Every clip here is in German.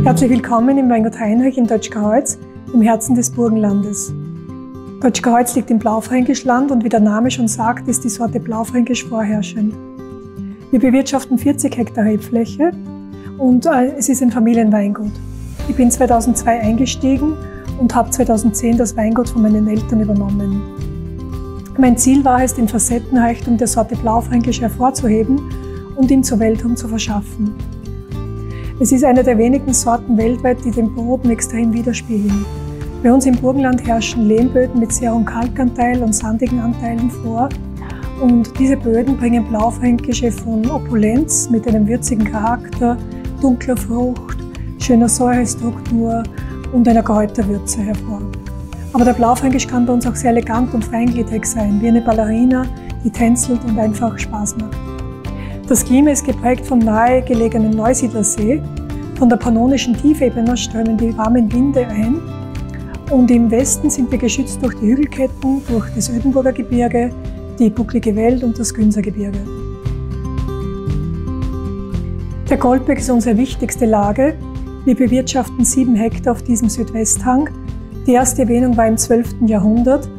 Herzlich willkommen im Weingut Heinrich in Deutschkreuz, im Herzen des Burgenlandes. Deutschkreuz liegt im Blaufränkischland und wie der Name schon sagt, ist die Sorte Blaufränkisch vorherrschend. Wir bewirtschaften 40 Hektar Rebfläche und es ist ein Familienweingut. Ich bin 2002 eingestiegen und habe 2010 das Weingut von meinen Eltern übernommen. Mein Ziel war es, den Facettenreichtum der Sorte Blaufränkisch hervorzuheben und ihn zur Weltruhm zu verschaffen. Es ist eine der wenigen Sorten weltweit, die den Boden extrem widerspiegeln. Bei uns im Burgenland herrschen Lehmböden mit sehr hohem Kalkanteil und sandigen Anteilen vor. Und diese Böden bringen Blaufränkische von Opulenz mit einem würzigen Charakter, dunkler Frucht, schöner Säurestruktur und einer Kräuterwürze hervor. Aber der Blaufränkisch kann bei uns auch sehr elegant und feingliedrig sein, wie eine Ballerina, die tänzelt und einfach Spaß macht. Das Klima ist geprägt vom nahe gelegenen Neusiedlersee. Von der pannonischen Tiefebene strömen die warmen Winde ein. Und im Westen sind wir geschützt durch die Hügelketten, durch das Ödenburger Gebirge, die Bucklige Welt und das Günzergebirge. Der Goldberg ist unsere wichtigste Lage. Wir bewirtschaften 7 Hektar auf diesem Südwesthang. Die erste Erwähnung war im 12. Jahrhundert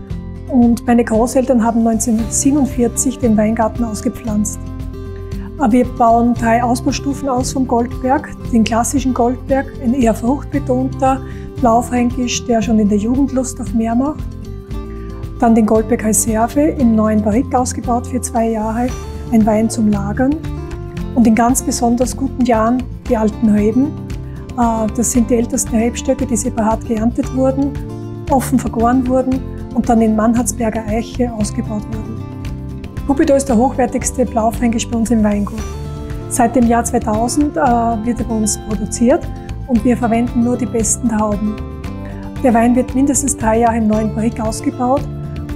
und meine Großeltern haben 1947 den Weingarten ausgepflanzt. Wir bauen 3 Ausbaustufen aus vom Goldberg. Den klassischen Goldberg, ein eher fruchtbetonter Blaufränkisch, der schon in der Jugend Lust auf mehr macht. Dann den Goldberg Reserve im neuen Barrique ausgebaut für 2 Jahre, ein Wein zum Lagern. Und in ganz besonders guten Jahren die alten Reben. Das sind die ältesten Rebstöcke, die separat geerntet wurden, offen vergoren wurden und dann in Mannhardsberger Eiche ausgebaut wurden. Cupido ist der hochwertigste Blaufränkisch bei uns im Weingut. Seit dem Jahr 2000 wird er bei uns produziert und wir verwenden nur die besten Trauben. Der Wein wird mindestens 3 Jahre im neuen Barrique ausgebaut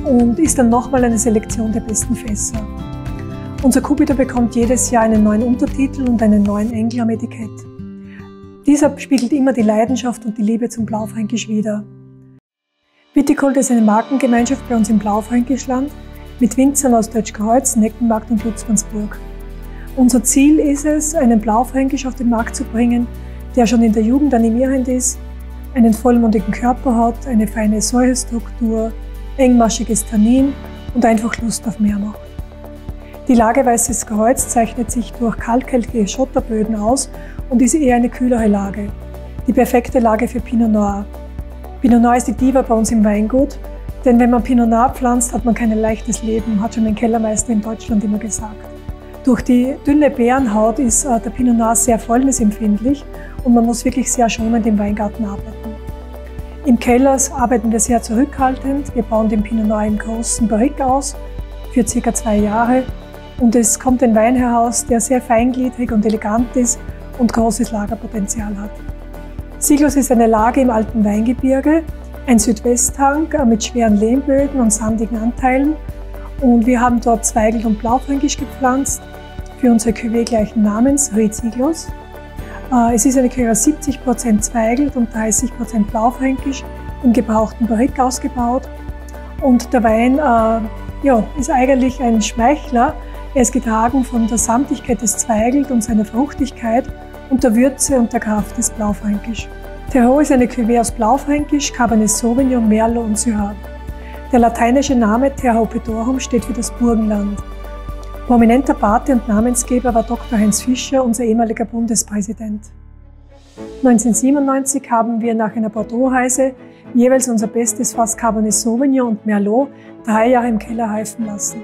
und ist dann nochmal eine Selektion der besten Fässer. Unser Cupido bekommt jedes Jahr einen neuen Untertitel und einen neuen Engel am Etikett. Dieser spiegelt immer die Leidenschaft und die Liebe zum Blaufränkisch wider. Witticold ist eine Markengemeinschaft bei uns im Blaufränkischland mit Winzern aus Deutschkreuz, Neckenmarkt und Lutzmannsburg. Unser Ziel ist es, einen Blaufränkisch auf den Markt zu bringen, der schon in der Jugend animierend ist, einen vollmundigen Körper hat, eine feine Säurestruktur, engmaschiges Tannin und einfach Lust auf mehr macht. Die Lage Weißes Kreuz zeichnet sich durch kalkhaltige Schotterböden aus und ist eher eine kühlere Lage. Die perfekte Lage für Pinot Noir. Pinot Noir ist die Diva bei uns im Weingut, denn wenn man Pinot Noir pflanzt, hat man kein leichtes Leben, hat schon mein Kellermeister in Deutschland immer gesagt. Durch die dünne Beerenhaut ist der Pinot Noir sehr fäulnisempfindlich und man muss wirklich sehr schonend im Weingarten arbeiten. Im Keller arbeiten wir sehr zurückhaltend. Wir bauen den Pinot Noir im großen Barrique aus für ca. 2 Jahre und es kommt ein Wein heraus, der sehr feingliedrig und elegant ist und großes Lagerpotenzial hat. Siglos ist eine Lage im alten Weingebirge, ein Südwesthang mit schweren Lehmböden und sandigen Anteilen und wir haben dort Zweigelt und Blaufränkisch gepflanzt für unsere Cuvée gleichen Namens, Ried Siglos. Es ist eine Cuvée 70% Zweigelt und 30% Blaufränkisch im gebrauchten Barrique ausgebaut und der Wein ist eigentlich ein Schmeichler. Er ist getragen von der Samtigkeit des Zweigelt und seiner Fruchtigkeit und der Würze und der Kraft des Blaufränkisch. Terroir ist eine Cuvée aus Blaufränkisch, Cabernet Sauvignon, Merlot und Syrah. Der lateinische Name Terra Opitorum steht für das Burgenland. Prominenter Pate und Namensgeber war Dr. Heinz Fischer, unser ehemaliger Bundespräsident. 1997 haben wir nach einer Bordeaux-Reise jeweils unser bestes Fass Cabernet Sauvignon und Merlot 3 Jahre im Keller reifen lassen.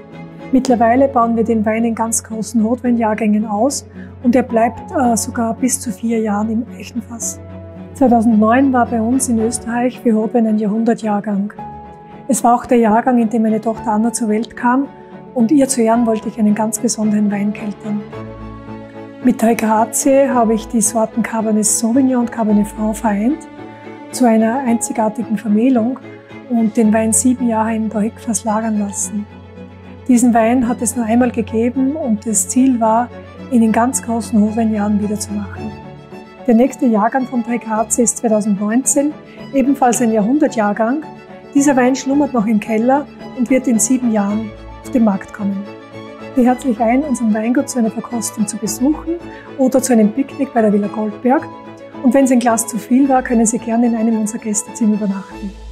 Mittlerweile bauen wir den Wein in ganz großen Rotweinjahrgängen aus und er bleibt sogar bis zu 4 Jahren im Eichenfass. 2009 war bei uns in Österreich für Rotwein ein Jahrhundertjahrgang. Es war auch der Jahrgang, in dem meine Tochter Anna zur Welt kam und ihr zu Ehren wollte ich einen ganz besonderen Wein keltern. Mit Tre Grazie habe ich die Sorten Cabernet Sauvignon und Cabernet Franc vereint zu einer einzigartigen Vermählung und den Wein 7 Jahre im Barrique-Fass lagern lassen. Diesen Wein hat es nur einmal gegeben und das Ziel war, ihn in ganz großen Rotweinjahren wiederzumachen. Der nächste Jahrgang von Tre Grazie ist 2019, ebenfalls ein Jahrhundertjahrgang. Dieser Wein schlummert noch im Keller und wird in 7 Jahren auf den Markt kommen. Ich lade herzlich ein, unseren Weingut zu einer Verkostung zu besuchen oder zu einem Picknick bei der Villa Goldberg Und wenn es ein Glas zu viel war, können Sie gerne in einem unserer Gästezimmer übernachten.